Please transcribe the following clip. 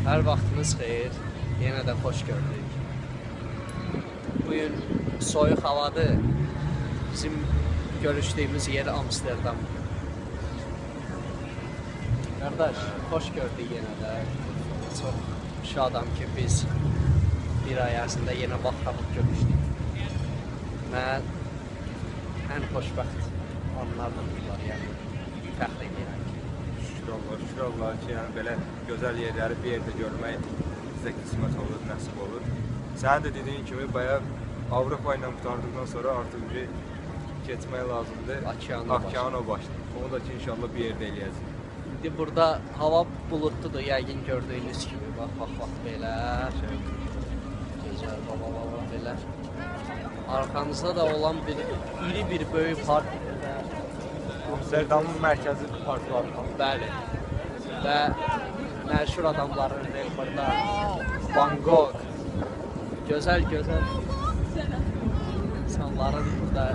Hər vaxtınız xeyir, yenə də xoş gördük. Bugün soyuq havadır, bizim görüşdüyümüz yer Amsterdam. Qardaş, xoş gördük yenə də. Çox şadam ki, biz bir ay ərzində yenə vaxt tapıb görüşdük. Mən ən xoşbəxt anlardır bunlar, yəni fəxr edirəm. Şükür Allah ki, yəni belə gözəl yerləri bir yerdə görmək bizə qismət olur, nəsib olur. Sənin də dediyin kimi, bayaq Avropa ilə qutardıqdan sonra artıq bir keçmək lazımdır. Okeano başlayır. Onu da ki, inşallah bir yerdə eləyəcək. İndi burada hava bulutludur, yəqin gördüyünüz kimi. Bax, belə. Gözəl, baba, belə. Arxamızda da olan iri bir böyük park. Amsterdamın mərkəzi parkları. Bəli. Və məşhur adamların burada Van Gogh, gözəl insanların burada